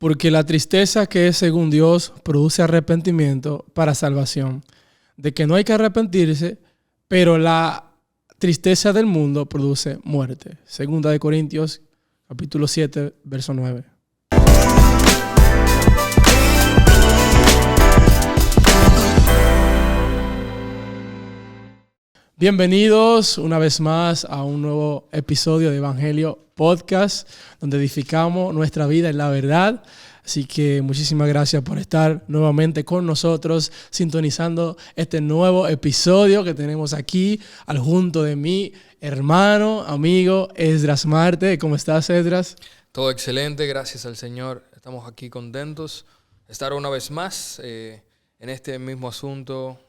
Porque la tristeza que es según Dios produce arrepentimiento para salvación. De que no hay que arrepentirse, pero la tristeza del mundo produce muerte. Segunda de Corintios, capítulo 7, verso 9. Bienvenidos una vez más a un nuevo episodio de Evangelio Podcast, donde edificamos nuestra vida en la verdad. Así que muchísimas gracias por estar nuevamente con nosotros, sintonizando este nuevo episodio que tenemos aquí, al junto de mi hermano, amigo Esdras Marte. ¿Cómo estás, Esdras? Todo excelente, gracias al Señor. Estamos aquí contentos de estar una vez más en este mismo asunto,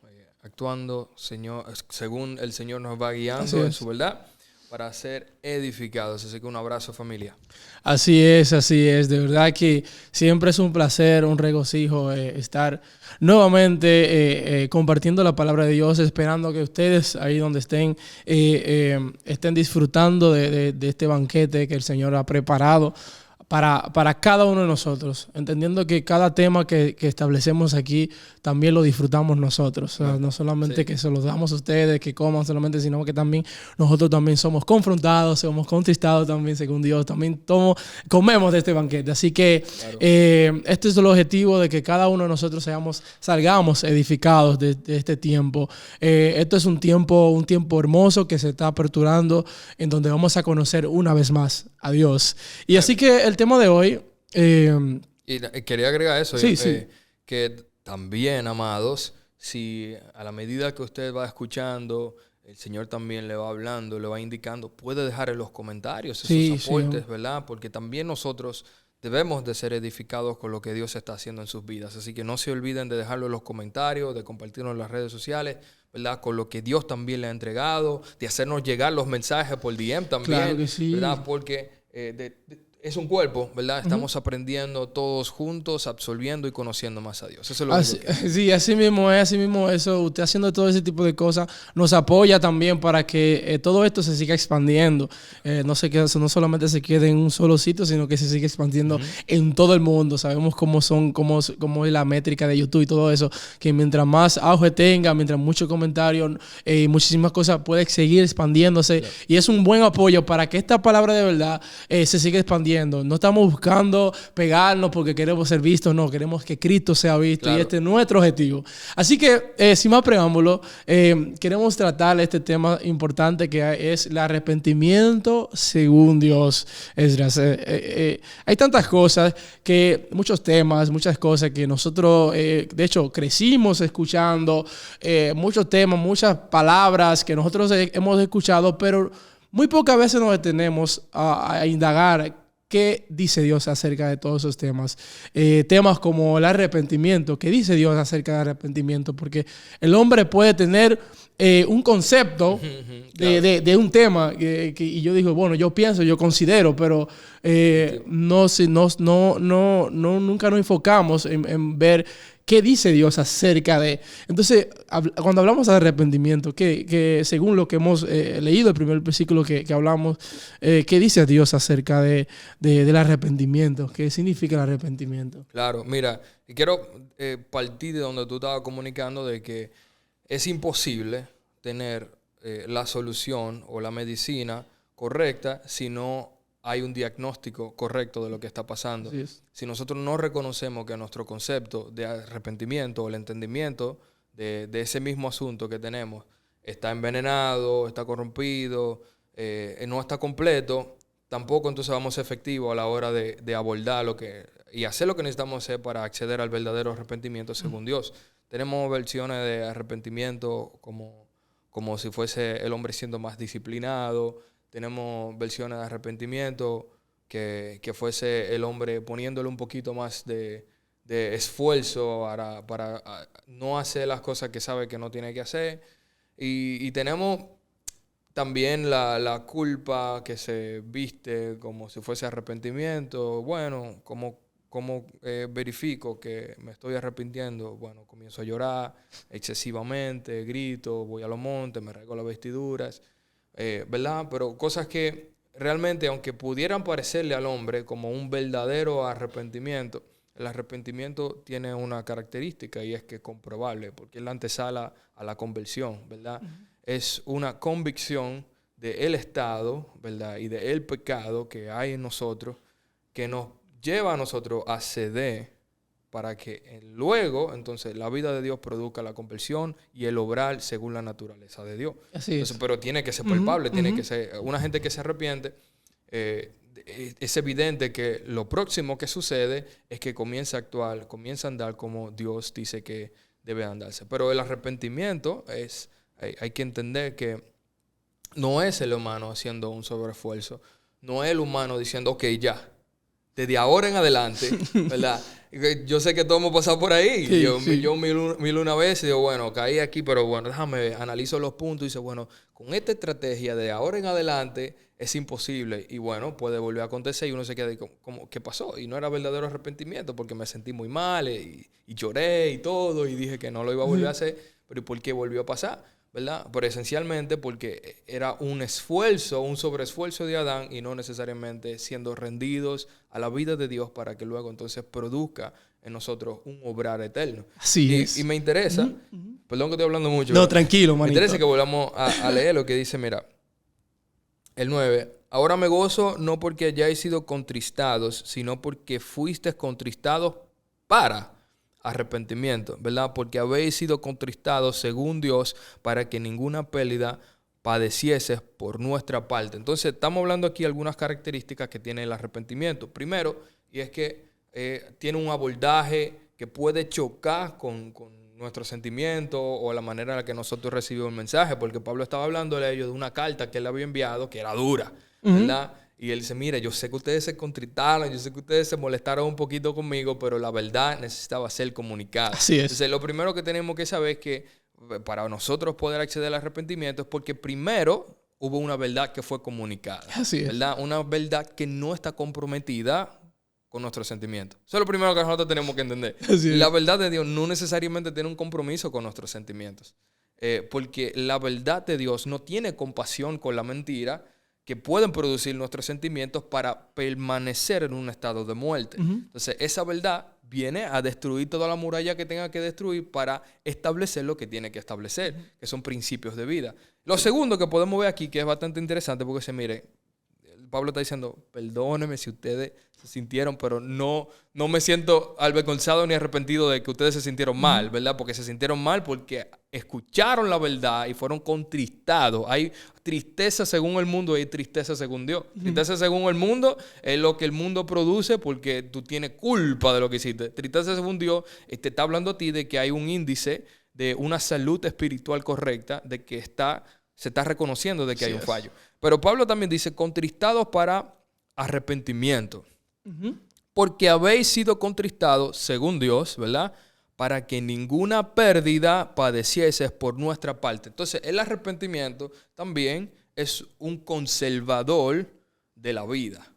actuando según el Señor nos va guiando en su verdad, para ser edificados. Así que un abrazo, familia. Así es. De verdad que siempre es un placer, un regocijo estar nuevamente compartiendo la palabra de Dios, esperando que ustedes ahí donde estén, estén disfrutando de este banquete que el Señor ha preparado para cada uno de nosotros, entendiendo que cada tema que establecemos aquí también lo disfrutamos nosotros. O sea, no solamente que se los damos a ustedes, que coman solamente, sino que también nosotros también somos confrontados, somos contristados también según Dios, también comemos de este banquete. Así que claro, este es el objetivo de que cada uno de nosotros salgamos edificados de este tiempo. Esto es un tiempo hermoso que se está aperturando, en donde vamos a conocer una vez más a Dios. Y así que el tema de hoy... y quería agregar eso, sí. Que también, amados, si a la medida que usted va escuchando, el Señor también le va hablando, le va indicando, puede dejar en los comentarios esos aportes, ¿verdad? Porque también nosotros debemos de ser edificados con lo que Dios está haciendo en sus vidas. Así que no se olviden de dejarlo en los comentarios, de compartirlo en las redes sociales, ¿verdad? Con lo que Dios también le ha entregado, de hacernos llegar los mensajes por DM también, claro que sí, ¿verdad? Porque es un cuerpo, ¿verdad? Estamos aprendiendo todos juntos, absorbiendo y conociendo más a Dios. Eso es lo que... Sí, así mismo eso. Usted haciendo todo ese tipo de cosas nos apoya también para que todo esto se siga expandiendo. No solamente se quede en un solo sitio, sino que se siga expandiendo en todo el mundo. Sabemos cómo es la métrica de YouTube y todo eso, que mientras más auge tenga, mientras muchos comentarios y muchísimas cosas, puede seguir expandiéndose. Claro. Y es un buen apoyo para que esta palabra de verdad se siga expandiendo. No estamos buscando pegarnos porque queremos ser vistos, no, queremos que Cristo sea visto. Claro. Y este es nuestro objetivo. Así que, sin más preámbulo, queremos tratar este tema importante que es el arrepentimiento según Dios. Esdras, hay tantas cosas, muchos temas, muchas cosas que nosotros, de hecho, crecimos escuchando, muchos temas, muchas palabras que nosotros hemos escuchado, pero muy pocas veces nos detenemos a indagar qué dice Dios acerca de todos esos temas. Temas como el arrepentimiento. ¿Qué dice Dios acerca del arrepentimiento? Porque el hombre puede tener un concepto de un tema y yo digo, bueno, yo pienso, yo considero, pero nunca nos enfocamos en ver qué dice Dios acerca de... Entonces, cuando hablamos de arrepentimiento, que según lo que hemos leído, el primer versículo que hablamos, ¿qué dice Dios acerca del arrepentimiento? ¿Qué significa el arrepentimiento? Claro, mira, quiero partir de donde tú estabas comunicando de que es imposible tener la solución o la medicina correcta si no hay un diagnóstico correcto de lo que está pasando. Si nosotros no reconocemos que nuestro concepto de arrepentimiento o el entendimiento de ese mismo asunto que tenemos está envenenado, está corrompido, no está completo, tampoco entonces vamos a ser efectivos a la hora de abordar y hacer lo que necesitamos hacer para acceder al verdadero arrepentimiento según Dios. Tenemos versiones de arrepentimiento como si fuese el hombre siendo más disciplinado. Tenemos versiones de arrepentimiento que fuese el hombre poniéndole un poquito más de esfuerzo para no hacer las cosas que sabe que no tiene que hacer. Y tenemos también la culpa que se viste como si fuese arrepentimiento. Bueno, ¿cómo verifico que me estoy arrepintiendo? Bueno, comienzo a llorar excesivamente, grito, voy a los montes, me rasgo las vestiduras. ¿Verdad? Pero cosas que realmente, aunque pudieran parecerle al hombre como un verdadero arrepentimiento, el arrepentimiento tiene una característica y es que es comprobable, porque es la antesala a la conversión, ¿verdad? Es una convicción del estado, ¿verdad? Y del pecado que hay en nosotros, que nos lleva a nosotros a ceder para que luego, entonces, la vida de Dios produzca la conversión y el obrar según la naturaleza de Dios. Así entonces, es. pero tiene que ser palpable, tiene que ser una gente que se arrepiente. Es evidente que lo próximo que sucede es que comienza a actuar, comienza a andar como Dios dice que debe andarse. Pero el arrepentimiento hay que entender que no es el humano haciendo un sobreesfuerzo, no es el humano diciendo, ok, ya, desde ahora en adelante, ¿verdad? Yo sé que todos hemos pasado por ahí. Sí, yo mil una vez y digo, bueno, caí aquí, pero bueno, déjame analizo los puntos y dice, bueno, con esta estrategia de ahora en adelante es imposible. Y bueno, puede volver a acontecer y uno se queda ahí como, ¿qué pasó? Y no era verdadero arrepentimiento porque me sentí muy mal y lloré y todo y dije que no lo iba a volver a hacer. Pero ¿y por qué volvió a pasar? ¿Verdad? Pero esencialmente porque era un esfuerzo, un sobreesfuerzo de Adán y no necesariamente siendo rendidos a la vida de Dios para que luego entonces produzca en nosotros un obrar eterno. Así es. Y me interesa, perdón que estoy hablando mucho. No, tranquilo, manito. Me interesa que volvamos a leer lo que dice, mira, el 9. Ahora me gozo no porque hayáis sido contristados, sino porque fuisteis contristados para arrepentimiento, ¿verdad? Porque habéis sido contristados según Dios para que ninguna pérdida padecieses por nuestra parte. Entonces, estamos hablando aquí de algunas características que tiene el arrepentimiento. Primero, y es que tiene un abordaje que puede chocar con nuestro sentimiento o la manera en la que nosotros recibimos el mensaje, porque Pablo estaba hablando de ellos de una carta que él había enviado que era dura, ¿verdad? Y él dice, mira, yo sé que ustedes se contritaron, yo sé que ustedes se molestaron un poquito conmigo, pero la verdad necesitaba ser comunicada. Así es. Entonces, lo primero que tenemos que saber es que para nosotros poder acceder al arrepentimiento es porque primero hubo una verdad que fue comunicada. Así es. ¿Verdad? Una verdad que no está comprometida con nuestros sentimientos. Eso es lo primero que nosotros tenemos que entender. La verdad de Dios no necesariamente tiene un compromiso con nuestros sentimientos. Porque la verdad de Dios no tiene compasión con la mentira que pueden producir nuestros sentimientos para permanecer en un estado de muerte. Entonces, esa verdad viene a destruir toda la muralla que tenga que destruir para establecer lo que tiene que establecer, que son principios de vida. Lo segundo que podemos ver aquí, que es bastante interesante, porque se mire, Pablo está diciendo, perdónenme si ustedes se sintieron, pero no me siento avergonzado ni arrepentido de que ustedes se sintieron mal, ¿verdad? Porque se sintieron mal porque escucharon la verdad y fueron contristados. Hay tristeza según el mundo y hay tristeza según Dios. Tristeza según el mundo es lo que el mundo produce porque tú tienes culpa de lo que hiciste. Tristeza según Dios te está hablando a ti de que hay un índice de una salud espiritual correcta, de que se está reconociendo de que hay un fallo. Pero Pablo también dice, contristados para arrepentimiento. Porque habéis sido contristados, según Dios, ¿verdad? Para que ninguna pérdida padecieses por nuestra parte. Entonces, el arrepentimiento también es un conservador de la vida,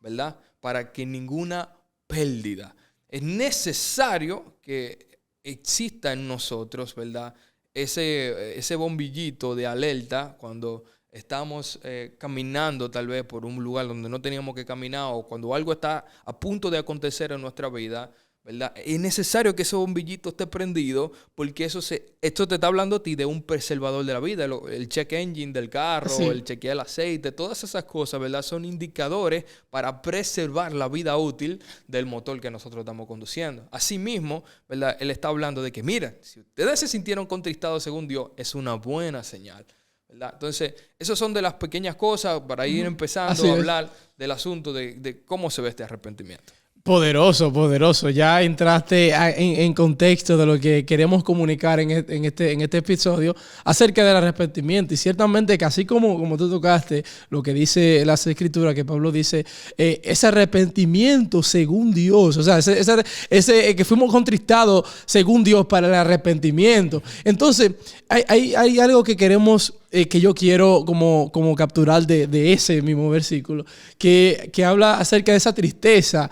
¿verdad? Para que ninguna pérdida. Es necesario que exista en nosotros, ¿verdad? Ese bombillito de alerta cuando estamos caminando tal vez por un lugar donde no teníamos que caminar o cuando algo está a punto de acontecer en nuestra vida, ¿verdad? Es necesario que ese bombillito esté prendido porque esto te está hablando a ti de un preservador de la vida, el check engine del carro, el chequear el aceite, todas esas cosas, ¿verdad? Son indicadores para preservar la vida útil del motor que nosotros estamos conduciendo. Asimismo, ¿verdad? Él está hablando de que, mira, si ustedes se sintieron contristados según Dios, es una buena señal, ¿verdad? Entonces, esas son de las pequeñas cosas para ir empezando a hablar del asunto de cómo se ve este arrepentimiento. Poderoso, poderoso. Ya entraste en contexto de lo que queremos comunicar en este episodio acerca del arrepentimiento. Y ciertamente que así como tú tocaste lo que dice las Escrituras, que Pablo dice, ese arrepentimiento según Dios, o sea, ese que fuimos contristados según Dios para el arrepentimiento. Entonces, hay algo que queremos... que yo quiero como capturar de ese mismo versículo, que habla acerca de esa tristeza,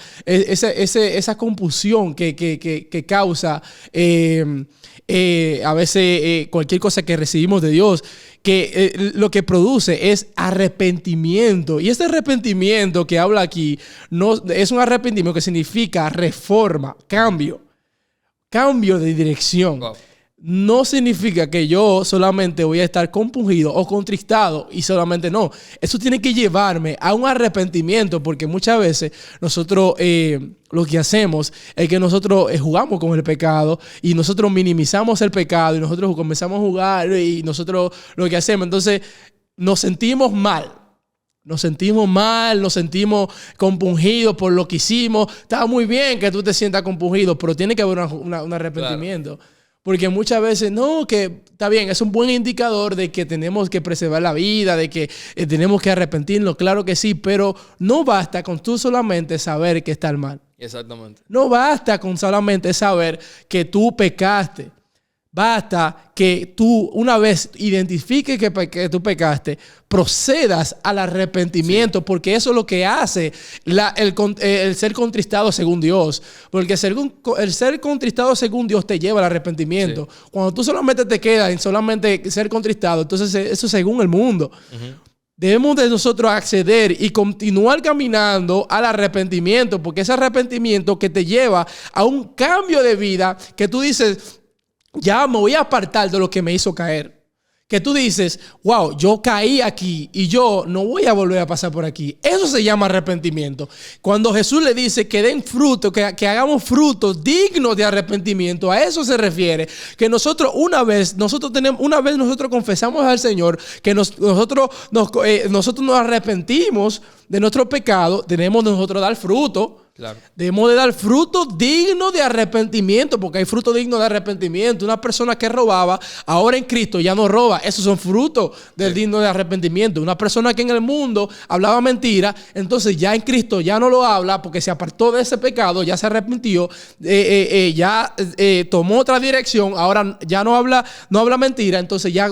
esa confusión que causa a veces cualquier cosa que recibimos de Dios, que lo que produce es arrepentimiento. Y este arrepentimiento que habla aquí no, es un arrepentimiento que significa reforma, cambio de dirección. Wow. No significa que yo solamente voy a estar compungido o contristado y solamente no. Eso tiene que llevarme a un arrepentimiento, porque muchas veces nosotros lo que hacemos es que nosotros jugamos con el pecado y nosotros minimizamos el pecado y nosotros comenzamos a jugar y nosotros lo que hacemos. Entonces nos sentimos mal. Nos sentimos compungidos por lo que hicimos. Está muy bien que tú te sientas compungido, pero tiene que haber un arrepentimiento. Claro. Porque muchas veces, no, que está bien, es un buen indicador de que tenemos que preservar la vida, de que tenemos que arrepentirnos, claro que sí, pero no basta con tú solamente saber que estás mal. Exactamente. No basta con solamente saber que tú pecaste. Basta que tú, una vez identifiques que tú pecaste, procedas al arrepentimiento, sí. Porque eso es lo que hace el ser contristado según Dios. Porque el ser contristado según Dios te lleva al arrepentimiento. Sí. Cuando tú solamente te quedas en solamente ser contristado, entonces eso es según el mundo. Uh-huh. Debemos de nosotros acceder y continuar caminando al arrepentimiento, porque ese arrepentimiento que te lleva a un cambio de vida que tú dices, ya me voy a apartar de lo que me hizo caer. Que tú dices, wow, yo caí aquí y yo no voy a volver a pasar por aquí. Eso se llama arrepentimiento. Cuando Jesús le dice que den fruto, que hagamos frutos dignos de arrepentimiento, a eso se refiere. Que nosotros nosotros confesamos al Señor que nosotros nos arrepentimos de nuestro pecado, tenemos nosotros dar fruto. Claro. Debemos de dar fruto digno de arrepentimiento, porque hay fruto digno de arrepentimiento. Una persona que robaba, ahora en Cristo ya no roba. Esos son frutos del digno de arrepentimiento. Una persona que en el mundo hablaba mentira, entonces ya en Cristo ya no lo habla porque se apartó de ese pecado, ya se arrepintió, tomó otra dirección, ahora ya no habla mentira, entonces ya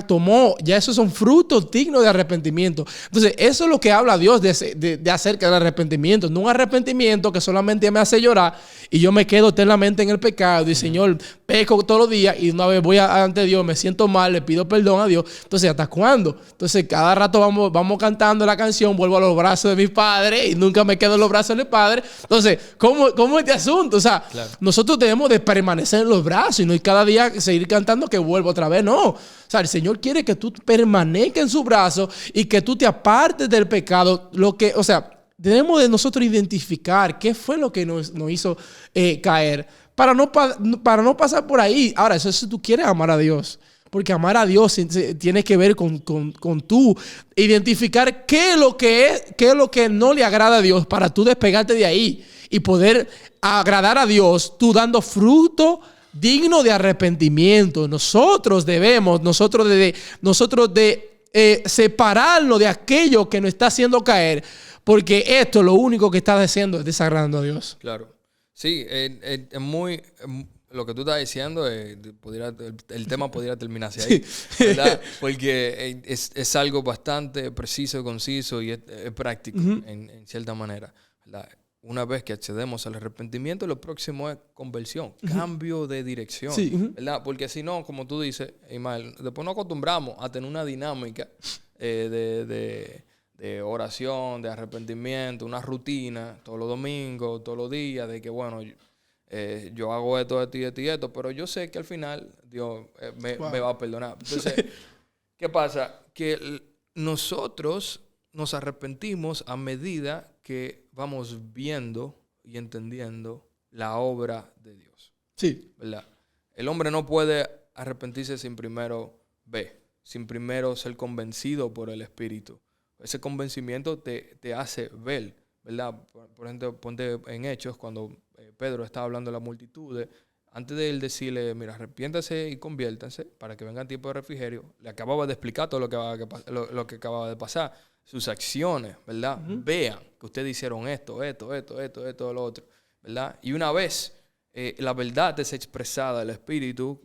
esos son frutos dignos de arrepentimiento. Entonces eso es lo que habla Dios de acerca del arrepentimiento, no un arrepentimiento que solamente me hace llorar y yo me quedo eternamente en el pecado y Señor, peco todos los días y una vez voy ante Dios, me siento mal, le pido perdón a Dios. Entonces, ¿hasta cuándo? Entonces, cada rato vamos cantando la canción, vuelvo a los brazos de mi padre y nunca me quedo en los brazos de mi padre. Entonces, ¿cómo es este asunto? O sea, claro. Nosotros debemos de permanecer en los brazos y no cada día seguir cantando que vuelvo otra vez. No. O sea, el Señor quiere que tú permanezcas en su brazo y que tú te apartes del pecado. Debemos de nosotros identificar qué fue lo que nos hizo caer para no pasar por ahí. Ahora, eso si tú quieres amar a Dios. Porque amar a Dios tiene que ver con tú identificar qué es lo que no le agrada a Dios para tú despegarte de ahí y poder agradar a Dios tú dando fruto digno de arrepentimiento. Nosotros debemos separarnos de aquello que nos está haciendo caer, porque esto lo único que está haciendo es desagradando a Dios. Claro. Sí, es muy... Lo que tú estás diciendo, el tema podría terminarse ahí, sí. ¿Verdad? Porque es algo bastante preciso, conciso y es práctico, uh-huh. en cierta manera, ¿verdad? Una vez que accedemos al arrepentimiento, lo próximo es conversión, uh-huh. Cambio de dirección, sí, uh-huh. ¿verdad? Porque si no, como tú dices, Ismael, después nos acostumbramos a tener una dinámica de oración, de arrepentimiento, una rutina, todos los domingos, todos los días, de que bueno... yo hago esto, pero yo sé que al final Dios me va a perdonar. Entonces, ¿qué pasa? Que nosotros nos arrepentimos a medida que vamos viendo y entendiendo la obra de Dios. Sí. ¿Verdad? El hombre no puede arrepentirse sin primero ver, sin primero ser convencido por el Espíritu. Ese convencimiento te hace ver, ¿verdad? Por ejemplo, ponte en Hechos cuando... Pedro estaba hablando de la multitud. Antes de él decirle, mira, arrepiéntase y conviértanse para que venga tiempo de refrigerio, le acababa de explicar todo lo que acababa de pasar. Sus acciones, ¿verdad? Uh-huh. Vean que ustedes hicieron esto, lo otro, ¿verdad? Y una vez la verdad es expresada, el Espíritu,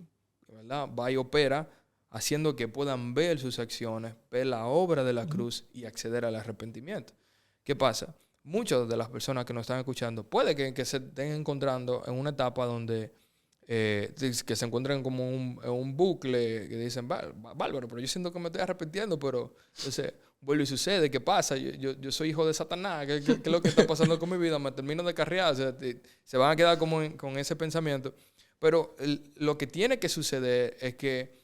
¿verdad? Va y opera, haciendo que puedan ver sus acciones, ver la obra de la cruz y acceder al arrepentimiento. ¿Qué pasa? muchas de las personas que nos están escuchando, puede que se estén encontrando en una etapa donde que se encuentren como en un bucle, que dicen, bárbaro, pero yo siento que me estoy arrepintiendo, pero entonces vuelve y sucede, ¿qué pasa? Yo soy hijo de Satanás, ¿qué es lo que está pasando con mi vida? Me termino de carrear, o sea, se van a quedar como con ese pensamiento. Pero lo que tiene que suceder es que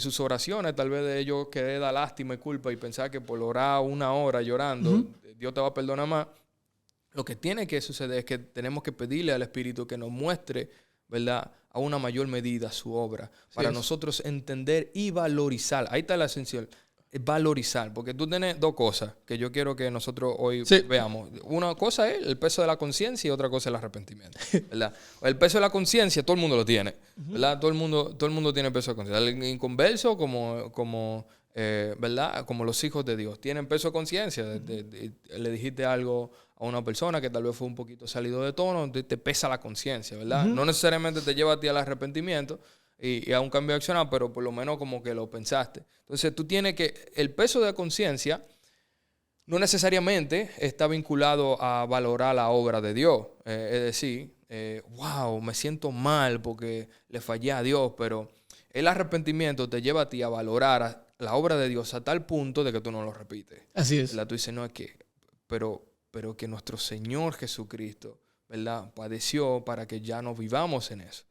sus oraciones, tal vez de ellos querer dar lástima y culpa y pensar que por orar 1 hora llorando, Dios te va a perdonar más. Lo que tiene que suceder es que tenemos que pedirle al Espíritu que nos muestre, ¿verdad?, a una mayor medida su obra, para nosotros entender y valorizar. Ahí está la esencial, valorizar, porque tú tienes 2 cosas que yo quiero que nosotros hoy veamos. Una cosa es el peso de la conciencia y otra cosa es el arrepentimiento, ¿verdad? El peso de la conciencia todo el mundo lo tiene, ¿verdad? Todo el mundo tiene peso de conciencia. El inconverso ¿verdad? Como los hijos de Dios tienen peso de conciencia. Le dijiste algo a una persona que tal vez fue un poquito salido de tono, te pesa la conciencia, ¿verdad? No necesariamente te lleva a ti al arrepentimiento y a un cambio de accionar, pero por lo menos como que lo pensaste. Entonces tú tienes que, el peso de conciencia no necesariamente está vinculado a valorar la obra de Dios. Es decir, wow, me siento mal porque le fallé a Dios, pero el arrepentimiento te lleva a ti a valorar la obra de Dios a tal punto de que tú no lo repites. Así es. ¿Verdad? Tú dices, no, es que, pero que nuestro Señor Jesucristo, ¿verdad?, padeció para que ya no vivamos en eso,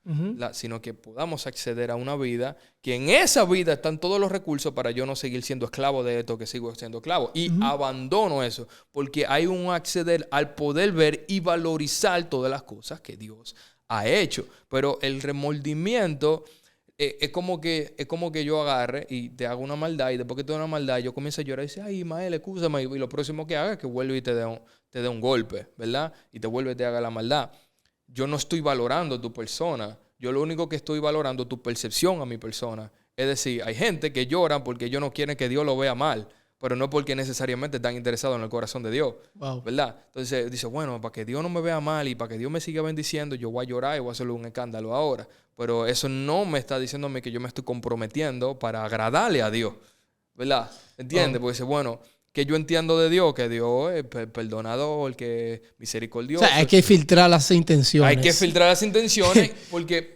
sino que podamos acceder a una vida que en esa vida están todos los recursos para yo no seguir siendo esclavo de esto, que sigo siendo esclavo. Y abandono eso, porque hay un acceder al poder ver y valorizar todas las cosas que Dios ha hecho. Pero el remordimiento es como que yo agarre y te hago una maldad, y después que te doy una maldad, yo comienzo a llorar y dice, ay, Ismael, excúsame, y lo próximo que haga es que vuelve y te dé un golpe, ¿verdad? Y te vuelve y te haga la maldad. Yo no estoy valorando tu persona. Yo lo único que estoy valorando es tu percepción a mi persona. Es decir, hay gente que llora porque ellos no quieren que Dios lo vea mal, pero no porque necesariamente están interesados en el corazón de Dios, ¿verdad? Entonces dice, bueno, para que Dios no me vea mal y para que Dios me siga bendiciendo, yo voy a llorar y voy a hacerle un escándalo ahora. Pero eso no me está diciéndome que yo me estoy comprometiendo para agradarle a Dios, ¿verdad? ¿Entiendes? Porque dice, bueno, que yo entiendo de Dios, que Dios es perdonador, que es misericordioso. O sea, hay que filtrar las intenciones. Hay que filtrar las intenciones porque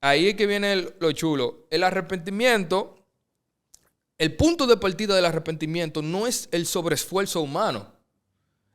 ahí es que viene lo chulo. El arrepentimiento, el punto de partida del arrepentimiento no es el sobreesfuerzo humano.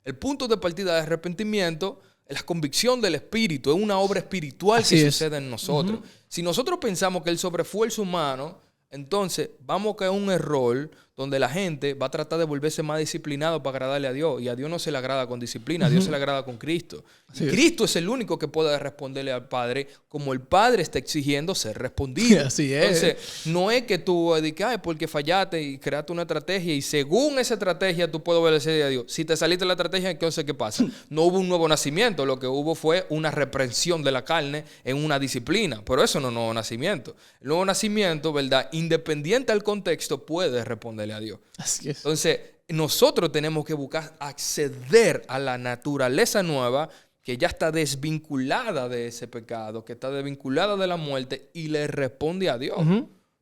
El punto de partida del arrepentimiento es la convicción del Espíritu, es una obra espiritual que sucede en nosotros. Si nosotros pensamos que el sobreesfuerzo humano, entonces vamos a caer en un error donde la gente va a tratar de volverse más disciplinado para agradarle a Dios. Y a Dios no se le agrada con disciplina, a Dios se le agrada con Cristo. Y Cristo es el único que puede responderle al Padre como el Padre está exigiendo ser respondido. Así es. Entonces, no es que tú digas, porque fallaste y creaste una estrategia y según esa estrategia tú puedes obedecer a Dios. Si te saliste de la estrategia, entonces ¿qué pasa? No hubo un nuevo nacimiento, lo que hubo fue una reprensión de la carne en una disciplina. Pero eso no es un nuevo nacimiento. El nuevo nacimiento, ¿verdad?, independiente del contexto, puede responderle a Dios. Así es. Entonces, nosotros tenemos que buscar acceder a la naturaleza nueva que ya está desvinculada de ese pecado, que está desvinculada de la muerte y le responde a Dios,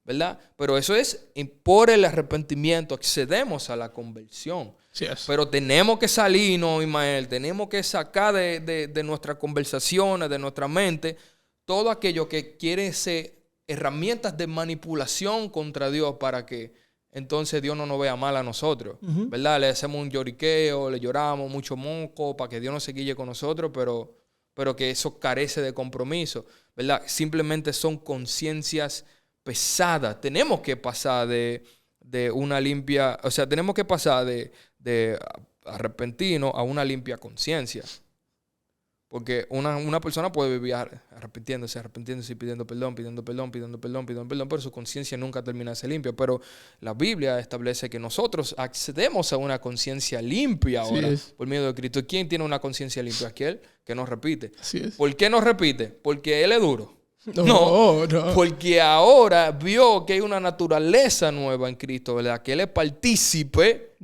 ¿verdad? Pero eso es por el arrepentimiento, accedemos a la conversión. Yes. Pero tenemos que salirnos, Ismael, tenemos que sacar de nuestras conversaciones, de nuestra mente, todo aquello que quiere ser herramientas de manipulación contra Dios para que entonces Dios no nos vea mal a nosotros, ¿verdad? Le hacemos un lloriqueo, le lloramos mucho moco para que Dios no se guille con nosotros, pero que eso carece de compromiso, ¿verdad? Simplemente son conciencias pesadas. Tenemos que pasar de una limpia, o sea, tenemos que pasar de arrepentirnos a una limpia conciencia. Porque una persona puede vivir arrepintiéndose y pidiendo perdón, pero su conciencia nunca termina de ser limpia. Pero la Biblia establece que nosotros accedemos a una conciencia limpia ahora por medio de Cristo. ¿Quién tiene una conciencia limpia? Aquel que no repite. Así es. ¿Por qué no repite? Porque él es duro. No. Porque ahora vio que hay una naturaleza nueva en Cristo, ¿verdad? Que él es partícipe,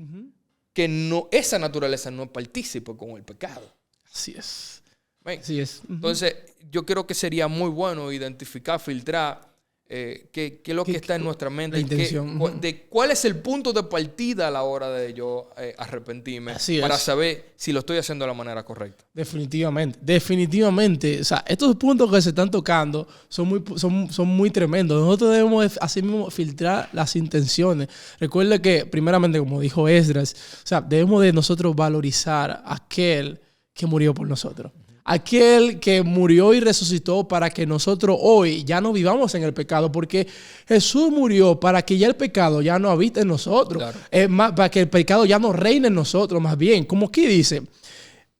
que no, esa naturaleza no es partícipe con el pecado. Así es. Right. Así es. Entonces, yo creo que sería muy bueno identificar, filtrar qué es lo que está en nuestra mente, la intención. de cuál es el punto de partida a la hora de yo arrepentirme para saber si lo estoy haciendo de la manera correcta. Definitivamente. O sea, estos puntos que se están tocando son muy tremendos. Nosotros debemos así mismo filtrar las intenciones. Recuerda que, primeramente, como dijo Esdras, o sea, debemos de nosotros valorizar a aquel que murió por nosotros. Aquel que murió y resucitó para que nosotros hoy ya no vivamos en el pecado, porque Jesús murió para que ya el pecado ya no habite en nosotros, claro. Para que el pecado ya no reine en nosotros, más bien. ¿Cómo aquí dice?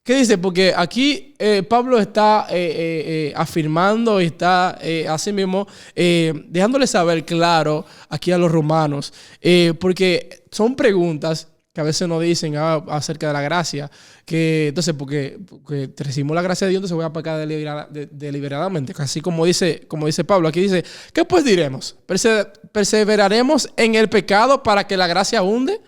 ¿Qué dice? Porque aquí Pablo está afirmando y está así mismo dejándole saber claro aquí a los romanos, porque son preguntas que a veces nos dicen acerca de la gracia, que entonces porque recibimos la gracia de Dios, entonces voy a pecar deliberadamente, así como dice Pablo. Aquí dice, ¿qué pues diremos? ¿Perseveraremos en el pecado para que la gracia abunde?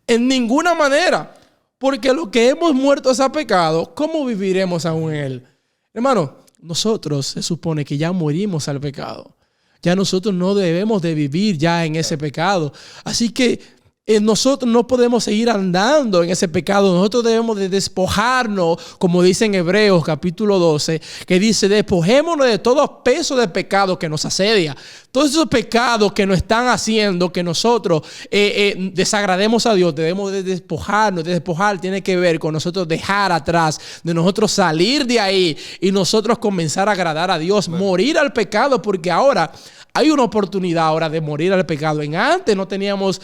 En ninguna manera, porque lo que hemos muerto es a pecado, ¿cómo viviremos aún en él? Hermano, nosotros se supone que ya morimos al pecado. Ya nosotros no debemos de vivir ya en ese pecado. Así que nosotros no podemos seguir andando en ese pecado. Nosotros debemos de despojarnos, como dice en Hebreos capítulo 12, que dice, despojémonos de todo peso de pecado que nos asedia. Todos esos pecados que nos están haciendo que nosotros desagrademos a Dios, debemos de despojarnos. Despojar tiene que ver con nosotros dejar atrás, de nosotros salir de ahí y nosotros comenzar a agradar a Dios, morir al pecado, porque ahora hay una oportunidad ahora de morir al pecado. Antes no teníamos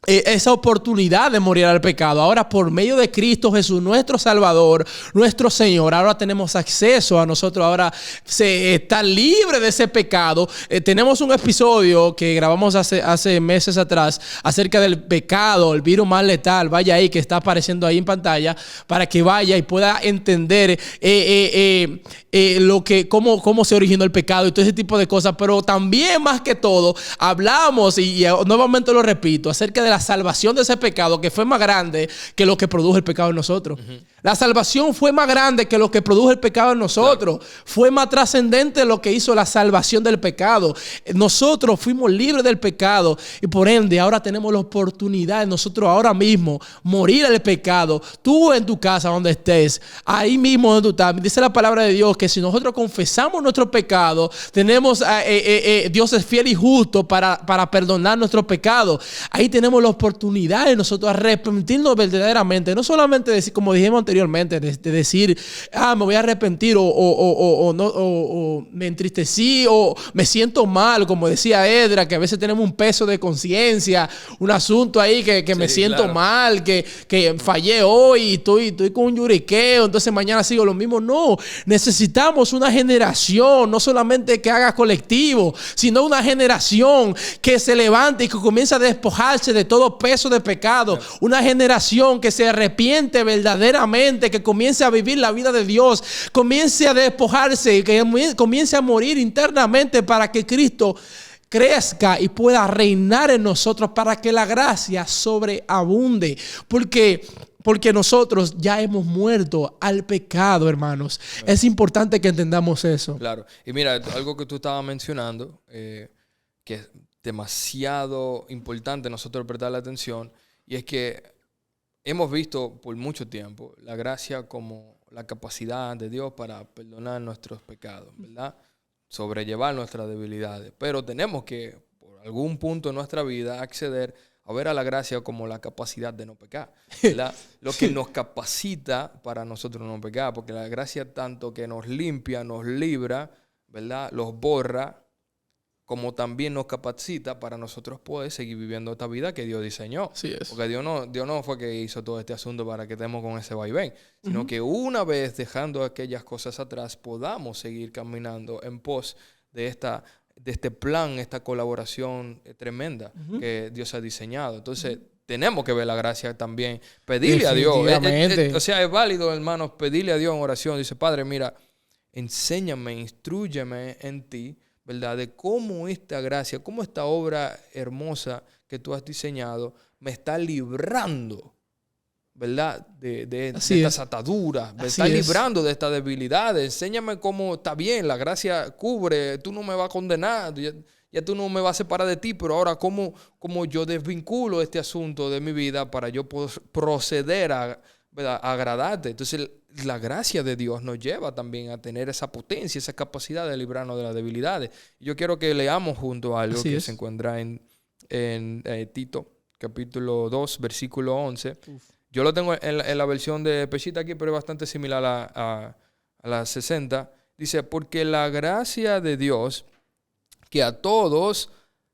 esa oportunidad de morir al pecado. Ahora, por medio de Cristo Jesús, nuestro Salvador, nuestro Señor, ahora tenemos acceso a nosotros. Ahora se está libre de ese pecado. Tenemos un episodio que grabamos hace meses atrás acerca del pecado, el virus más letal. Vaya ahí, que está apareciendo ahí en pantalla, para que vaya y pueda entender cómo se originó el pecado y todo ese tipo de cosas. Pero también, más que todo, hablamos, y nuevamente lo repito, acerca de la salvación de ese pecado, que fue más grande que lo que produjo el pecado en nosotros. La salvación fue más grande que lo que produjo el pecado en nosotros. Claro. Fue más trascendente lo que hizo la salvación del pecado. Nosotros fuimos libres del pecado y por ende ahora tenemos la oportunidad de nosotros ahora mismo morir al pecado. Tú en tu casa donde estés, ahí mismo donde tú estás, dice la palabra de Dios que si nosotros confesamos nuestro pecado, tenemos Dios es fiel y justo para perdonar nuestro pecado. Ahí tenemos la oportunidad de nosotros arrepentirnos verdaderamente, no solamente decir, como dijimos anteriormente, de decir, me voy a arrepentir o me entristecí o me siento mal, como decía Edra, que a veces tenemos un peso de conciencia, un asunto ahí que me siento mal, que fallé hoy y estoy con un lloriqueo, entonces mañana sigo lo mismo. No, necesitamos una generación, no solamente que haga colectivo, sino una generación que se levante y que comience a despojarse de todo peso de pecado. Una generación que se arrepiente verdaderamente, que comience a vivir la vida de Dios, comience a despojarse, que comience a morir internamente para que Cristo crezca y pueda reinar en nosotros, para que la gracia sobreabunde. Porque nosotros ya hemos muerto al pecado, hermanos. Claro. Es importante que entendamos eso. Claro. Y mira, algo que tú estabas mencionando, que es demasiado importante nosotros prestarle atención, y es que hemos visto por mucho tiempo la gracia como la capacidad de Dios para perdonar nuestros pecados, ¿verdad? Sobrellevar nuestras debilidades. Pero tenemos que, por algún punto en nuestra vida, acceder a ver a la gracia como la capacidad de no pecar, ¿verdad? Lo que nos capacita para nosotros no pecar, porque la gracia tanto que nos limpia, nos libra, ¿verdad? Los borra, como también nos capacita para nosotros poder seguir viviendo esta vida que Dios diseñó. Así es. Porque Dios no fue que hizo todo este asunto para que estemos con ese vaivén, sino que una vez dejando aquellas cosas atrás, podamos seguir caminando en pos de este plan, esta colaboración tremenda que Dios ha diseñado. Entonces, tenemos que ver la gracia también. Pedirle a Dios. O sea, es válido, hermanos, pedirle a Dios en oración. Dice, Padre, mira, enséñame, instrúyeme en ti, ¿verdad? De cómo esta gracia, cómo esta obra hermosa que tú has diseñado me está librando ¿verdad? De Así estas es. ataduras. Me Así está es. librando de estas debilidades. Enséñame cómo está bien, la gracia cubre, tú no me vas a condenar, ya tú no me vas a separar de ti, pero ahora cómo yo desvinculo este asunto de mi vida para yo proceder a, ¿verdad?, a agradarte. Entonces la gracia de Dios nos lleva también a tener esa potencia, esa capacidad de librarnos de las debilidades. Yo quiero que leamos junto algo Así que es. se encuentra en Tito, capítulo 2, versículo 11. Uf. Yo lo tengo en la versión de Peshita aquí, pero es bastante similar a la 60. Dice, porque la gracia de Dios, que a todos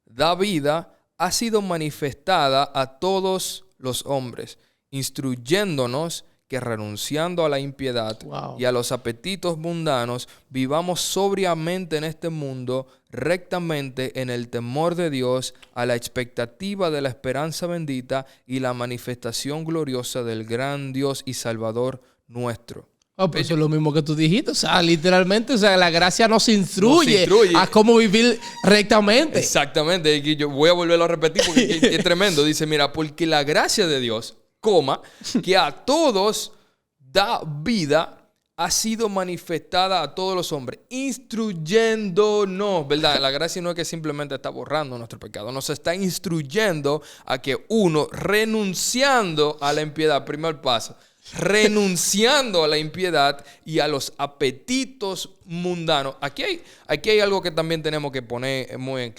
da vida, ha sido manifestada a todos los hombres, instruyéndonos que renunciando a la impiedad Wow. y a los apetitos mundanos, vivamos sobriamente en este mundo, rectamente en el temor de Dios, a la expectativa de la esperanza bendita y la manifestación gloriosa del gran Dios y Salvador nuestro. Pues eso es lo mismo que tú dijiste. O sea, literalmente, o sea, la gracia nos instruye a cómo vivir rectamente. Exactamente. Y yo voy a volverlo a repetir porque es tremendo. Dice, mira, porque la gracia de Dios, que a todos da vida, ha sido manifestada a todos los hombres, instruyéndonos, ¿verdad? La gracia no es que simplemente está borrando nuestro pecado, nos está instruyendo a que uno, renunciando a la impiedad, primer paso, renunciando a la impiedad y a los apetitos mundanos. Aquí hay algo que también tenemos que poner muy en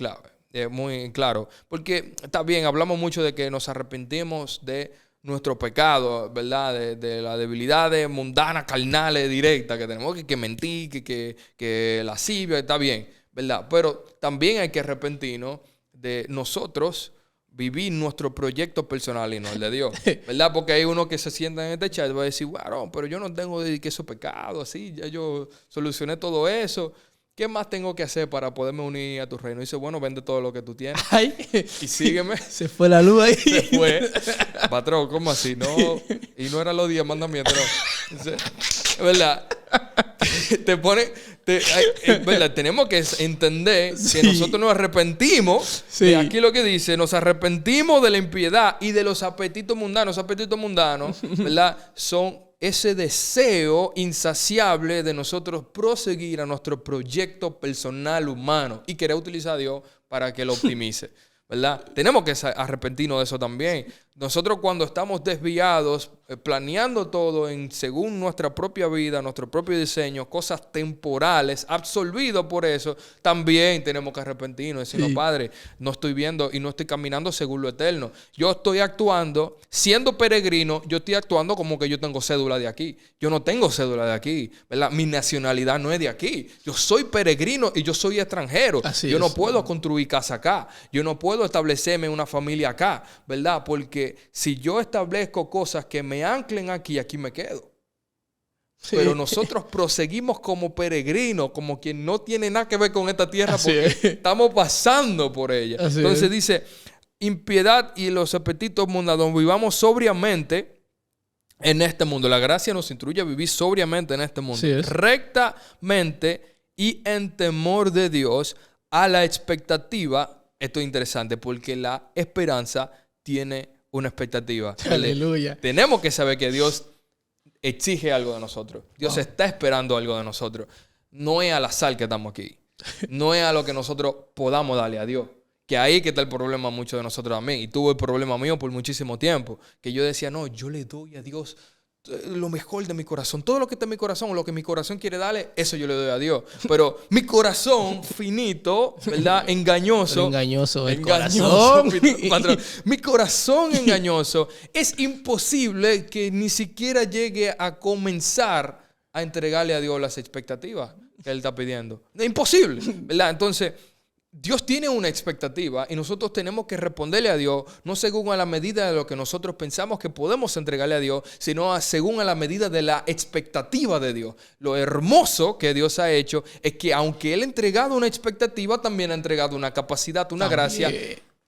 claro, porque está bien, hablamos mucho de que nos arrepentimos de nuestro pecado, ¿verdad? De las debilidades mundanas, carnales, directas que tenemos, que mentir, que lascivia, está bien, ¿verdad? Pero también hay que arrepentirnos de nosotros vivir nuestro proyecto personal y no el de Dios, ¿verdad? Porque hay uno que se sienta en este chat y va a decir, bueno, pero yo no tengo de que esos pecados, así, ya yo solucioné todo eso. ¿Qué más tengo que hacer para poderme unir a tu reino? Y dice, bueno, vende todo lo que tú tienes. Ay, y sígueme. se fue la luz ahí. Se fue. Patrón, ¿cómo así? No, y no eran los 10 mandamientos, no. ¿Verdad? Te pone... ¿verdad? Tenemos que entender que nosotros nos arrepentimos. Sí. Aquí lo que dice, nos arrepentimos de la impiedad y de los apetitos mundanos. Los apetitos mundanos, ¿verdad? Son ese deseo insaciable de nosotros proseguir a nuestro proyecto personal humano y querer utilizar a Dios para que lo optimice, ¿verdad? Tenemos que arrepentirnos de eso también. Nosotros cuando estamos desviados, planeando todo según nuestra propia vida, nuestro propio diseño, cosas temporales, absorbidos por eso, también tenemos que arrepentirnos. Decir, no, Padre, no estoy viendo y no estoy caminando según lo eterno. Yo estoy actuando, siendo peregrino, yo estoy actuando como que yo tengo cédula de aquí. Yo no tengo cédula de aquí, ¿verdad? Mi nacionalidad no es de aquí. Yo soy peregrino y yo soy extranjero. Yo no puedo construir casa acá. Yo no puedo establecerme una familia acá, ¿verdad? Porque si yo establezco cosas que me anclen aquí me quedo. Sí. Pero nosotros proseguimos como peregrinos, como quien no tiene nada que ver con esta tierra porque estamos pasando por ella. Entonces dice, impiedad y los apetitos mundanos, vivamos sobriamente en este mundo. La gracia nos instruye a vivir sobriamente en este mundo. Rectamente y en temor de Dios, a la expectativa. Esto es interesante porque la esperanza tiene una expectativa. Aleluya. Tenemos que saber que Dios exige algo de nosotros. Dios está esperando algo de nosotros. No es al azar que estamos aquí. No es a lo que nosotros podamos darle a Dios. Que ahí que está el problema mucho de nosotros también. Y tuve el problema mío por muchísimo tiempo. Que yo decía, no, yo le doy a Dios lo mejor de mi corazón. Todo lo que está en mi corazón, lo que mi corazón quiere darle, eso yo le doy a Dios. Pero mi corazón finito, ¿verdad? Engañoso. Engañoso. Patrón. Mi corazón engañoso. Es imposible que ni siquiera llegue a comenzar a entregarle a Dios las expectativas que Él está pidiendo. Es imposible, ¿verdad? Entonces, Dios tiene una expectativa y nosotros tenemos que responderle a Dios no según a la medida de lo que nosotros pensamos que podemos entregarle a Dios, sino según a la medida de la expectativa de Dios. Lo hermoso que Dios ha hecho es que aunque Él ha entregado una expectativa, también ha entregado una capacidad, una gracia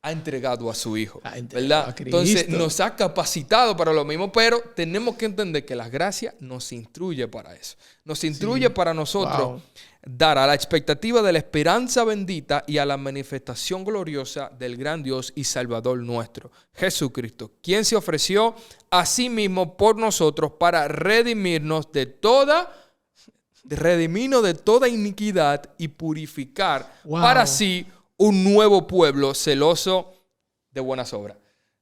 ha entregado a su Hijo, Ha entregado ¿verdad? a Cristo. Entonces nos ha capacitado para lo mismo, pero tenemos que entender que la gracia nos instruye para eso. Nos instruye para nosotros dar a la expectativa de la esperanza bendita y a la manifestación gloriosa del gran Dios y Salvador nuestro, Jesucristo, quien se ofreció a sí mismo por nosotros para redimirnos de toda iniquidad y purificar para sí un nuevo pueblo celoso de buenas obras.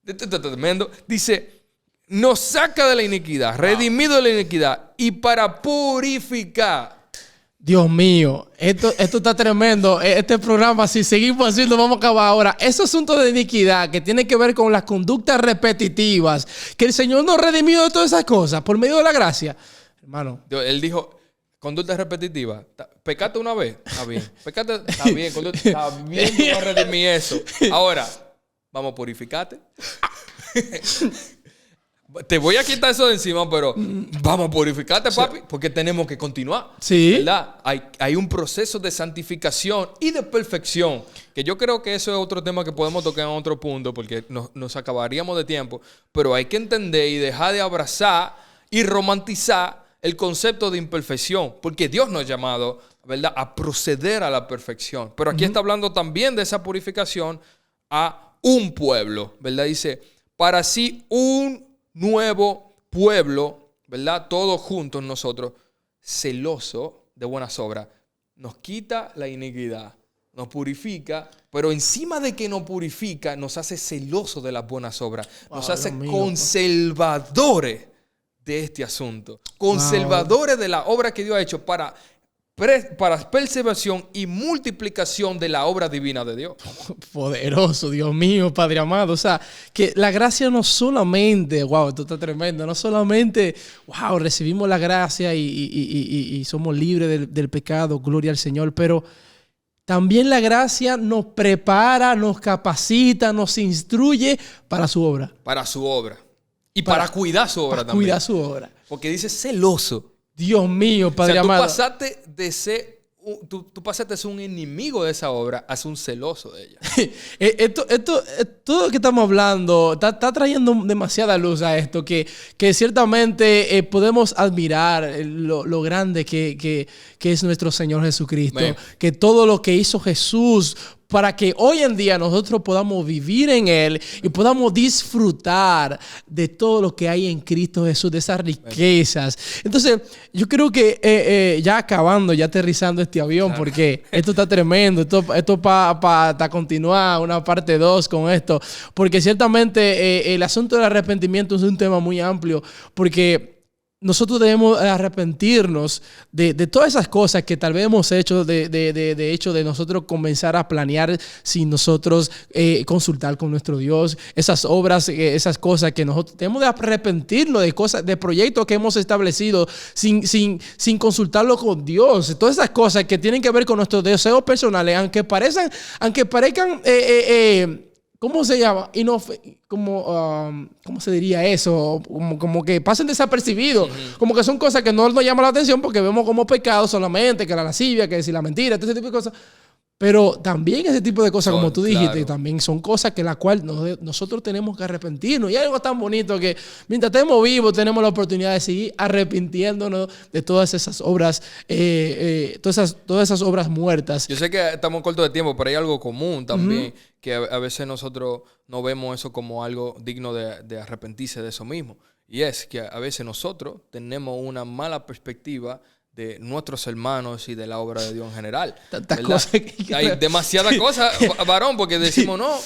Tremendo. Dice, nos saca de la iniquidad, redimido de la iniquidad y para purificar. Dios mío, esto está tremendo. Este programa, si seguimos así, lo vamos a acabar ahora. Ese asunto de iniquidad que tiene que ver con las conductas repetitivas, que el Señor nos redimió de todas esas cosas por medio de la gracia. Hermano. Él dijo, conducta repetitiva. Pecate una vez, está bien. Pecate, está bien. Está bien, yo no redimí eso. Ahora, vamos a purificarte. Te voy a quitar eso de encima, pero vamos a purificarte, papi, porque tenemos que continuar. Sí. ¿Verdad? Hay un proceso de santificación y de perfección, que yo creo que eso es otro tema que podemos tocar en otro punto, porque nos acabaríamos de tiempo, pero hay que entender y dejar de abrazar y romantizar el concepto de imperfección, porque Dios nos ha llamado, ¿verdad?, a proceder a la perfección. Pero aquí está hablando también de esa purificación a un pueblo, ¿verdad? Dice, para sí un nuevo pueblo, ¿verdad? Todos juntos nosotros, celoso de buenas obras. Nos quita la iniquidad, nos purifica, pero encima de que nos purifica, nos hace celosos de las buenas obras. Nos hace conservadores de este asunto. Conservadores de la obra que Dios ha hecho para preservación y multiplicación de la obra divina de Dios. Poderoso, Dios mío, Padre amado. O sea, que la gracia no solamente, esto está tremendo, no solamente, recibimos la gracia y somos libres del pecado, gloria al Señor, pero también la gracia nos prepara, nos capacita, nos instruye para su obra. Para su obra. Y para cuidar su obra también. Cuidar su obra. Porque dice celoso. Dios mío, Padre amado. Tú pasaste de ser un enemigo de esa obra a ser un celoso de ella. Todo lo que estamos hablando está trayendo demasiada luz a esto, que ciertamente podemos admirar lo grande que es nuestro Señor Jesucristo. Que todo lo que hizo Jesús para que hoy en día nosotros podamos vivir en Él y podamos disfrutar de todo lo que hay en Cristo Jesús, de esas riquezas. Entonces, yo creo que ya acabando, ya aterrizando este avión, porque esto está tremendo, esto para continuar una parte 2 con esto, porque ciertamente el asunto del arrepentimiento es un tema muy amplio, porque nosotros debemos arrepentirnos de todas esas cosas que tal vez hemos hecho, de hecho de nosotros comenzar a planear sin nosotros consultar con nuestro Dios, esas obras, esas cosas que nosotros tenemos de arrepentirnos de cosas, de proyectos que hemos establecido sin consultarlo con Dios, todas esas cosas que tienen que ver con nuestros deseos personales, aunque parezcan ¿cómo se llama? ¿Cómo se diría eso? Como que pasen desapercibidos. Como que son cosas que no nos llaman la atención porque vemos como pecado solamente, que la lascivia, que decir la mentira, todo ese tipo de cosas. Pero también ese tipo de cosas, como tú dijiste, también son cosas que la cual nosotros tenemos que arrepentirnos. Y hay algo tan bonito que mientras estemos vivos tenemos la oportunidad de seguir arrepintiéndonos de todas esas obras, todas esas obras muertas. Yo sé que estamos cortos de tiempo, pero hay algo común también, que a veces nosotros no vemos eso como algo digno de arrepentirse de eso mismo. Y es que a veces nosotros tenemos una mala perspectiva de nuestros hermanos y de la obra de Dios en general. Tantas cosas que hay demasiadas cosas, varón, porque decimos, no,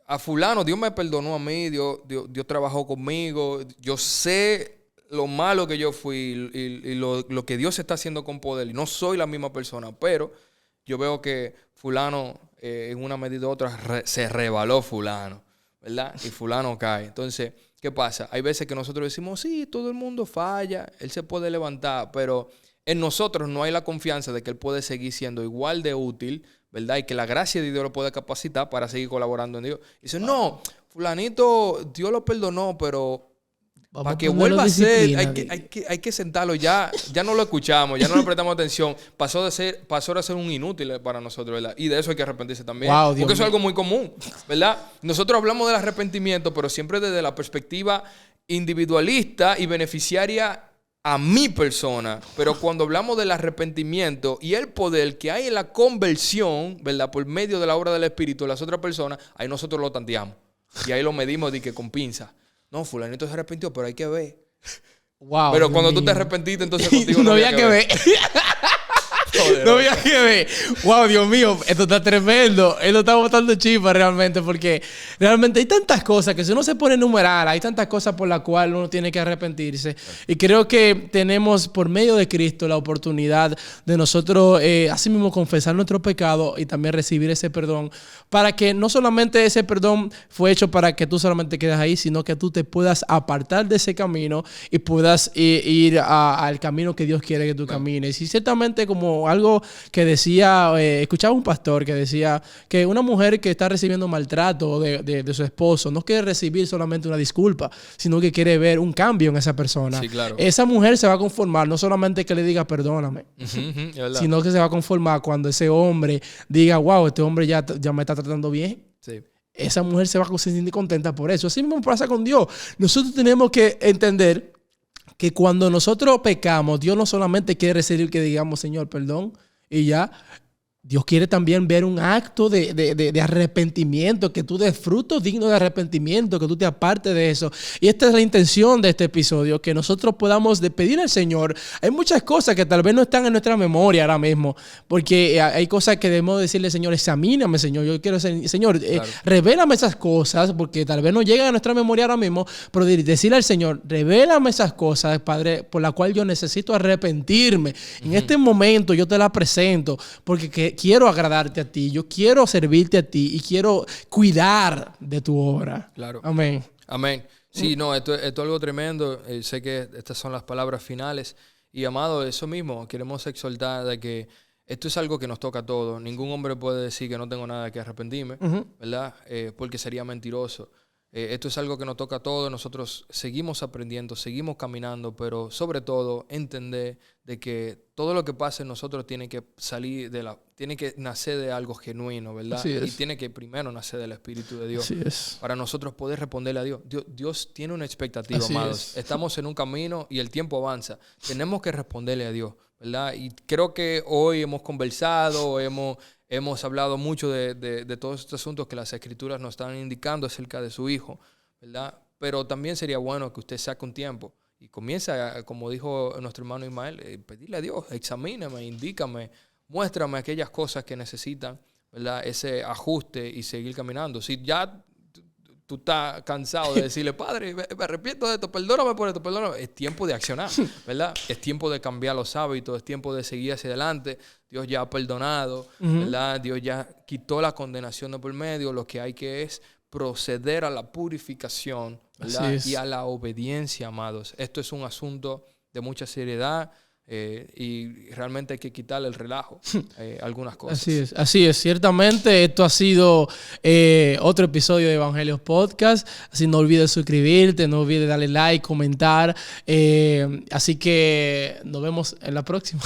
a fulano, Dios me perdonó a mí, Dios trabajó conmigo, yo sé lo malo que yo fui y lo que Dios está haciendo con poder, y no soy la misma persona, pero yo veo que fulano, en una medida u otra, se rebaló fulano, ¿verdad? Y fulano cae. Entonces, ¿qué pasa? Hay veces que nosotros decimos, sí, todo el mundo falla, él se puede levantar, pero en nosotros no hay la confianza de que él puede seguir siendo igual de útil, ¿verdad? Y que la gracia de Dios lo puede capacitar para seguir colaborando en Dios. Y dice, no, fulanito, Dios lo perdonó, pero Para que vuelva a ser, hay que sentarlo. Ya no lo escuchamos, ya no le prestamos atención. Pasó a ser un inútil para nosotros, ¿verdad? Y de eso hay que arrepentirse también. Wow, porque eso es algo muy común, ¿verdad? Nosotros hablamos del arrepentimiento, pero siempre desde la perspectiva individualista y beneficiaria a mi persona. Pero cuando hablamos del arrepentimiento y el poder que hay en la conversión, ¿verdad? Por medio de la obra del Espíritu de las otras personas, ahí nosotros lo tanteamos. Y ahí lo medimos de que con pinza. No, fulanito se arrepintió, pero hay que ver. Wow, pero cuando tú te arrepentiste, entonces contigo no había que ver. No había que ver. Wow, Dios mío, esto está tremendo. Esto está botando chispa realmente, porque realmente hay tantas cosas que si uno se pone a enumerar, hay tantas cosas por las cuales uno tiene que arrepentirse. Y creo que tenemos por medio de Cristo la oportunidad de nosotros así mismo confesar nuestro pecado y también recibir ese perdón, para que no solamente ese perdón fue hecho para que tú solamente quedes ahí, sino que tú te puedas apartar de ese camino y puedas ir al camino que Dios quiere que tú camines. Y ciertamente, como algo que decía, escuchaba un pastor que decía que una mujer que está recibiendo maltrato de su esposo no quiere recibir solamente una disculpa, sino que quiere ver un cambio en esa persona. Sí, claro. Esa mujer se va a conformar no solamente que le diga perdóname, sino que se va a conformar cuando ese hombre diga, wow, este hombre ya me está tratando bien. Sí. Esa mujer se va a sentir contenta por eso. Así mismo pasa con Dios. Nosotros tenemos que entender que cuando nosotros pecamos, Dios no solamente quiere recibir que digamos, Señor, perdón, y ya. Dios quiere también ver un acto de arrepentimiento, que tú des frutos dignos de arrepentimiento, que tú te apartes de eso. Y esta es la intención de este episodio, que nosotros podamos pedir al Señor. Hay muchas cosas que tal vez no están en nuestra memoria ahora mismo, porque hay cosas que debemos decirle, Señor, examíname, Señor. Yo quiero ser, Señor, claro, revélame esas cosas, porque tal vez no llegan a nuestra memoria ahora mismo, pero decirle al Señor, revélame esas cosas, Padre, por las cuales yo necesito arrepentirme. En este momento yo te la presento, porque quiero agradarte a ti, yo quiero servirte a ti y quiero cuidar de tu obra. Claro. Amén. Amén. Sí, no, esto es algo tremendo. Sé que estas son las palabras finales. Y, amado, eso mismo, queremos exhortar de que esto es algo que nos toca a todos. Ningún hombre puede decir que no tengo nada que arrepentirme, ¿verdad? Porque sería mentiroso. Esto es algo que nos toca a todos. Nosotros seguimos aprendiendo, seguimos caminando, pero sobre todo entender de que todo lo que pasa en nosotros tiene que salir tiene que nacer de algo genuino, ¿verdad? Y tiene que primero nacer del Espíritu de Dios. Así es. Para nosotros poder responderle a Dios. Dios tiene una expectativa, amados. Estamos en un camino y el tiempo avanza. Tenemos que responderle a Dios, ¿verdad? Y creo que hoy hemos conversado, hemos hablado mucho de todos estos asuntos que las Escrituras nos están indicando acerca de su Hijo, ¿verdad? Pero también sería bueno que usted saque un tiempo y comience, como dijo nuestro hermano Ismael, pedirle a Dios, examíname, indícame, muéstrame aquellas cosas que necesitan, ¿verdad? Ese ajuste y seguir caminando. Si ya tú estás cansado de decirle, Padre, me arrepiento de esto, perdóname por esto, perdóname. Es tiempo de accionar, ¿verdad? Es tiempo de cambiar los hábitos, es tiempo de seguir hacia adelante. Dios ya ha perdonado, ¿verdad? Dios ya quitó la condenación de por medio. Lo que hay que es proceder a la purificación, ¿verdad? Y a la obediencia, amados. Esto es un asunto de mucha seriedad. Y realmente hay que quitarle el relajo algunas cosas. Así es. Ciertamente esto ha sido otro episodio de Evangelios Podcast. Así no olvides suscribirte, no olvides darle like, comentar. Así que nos vemos en la próxima.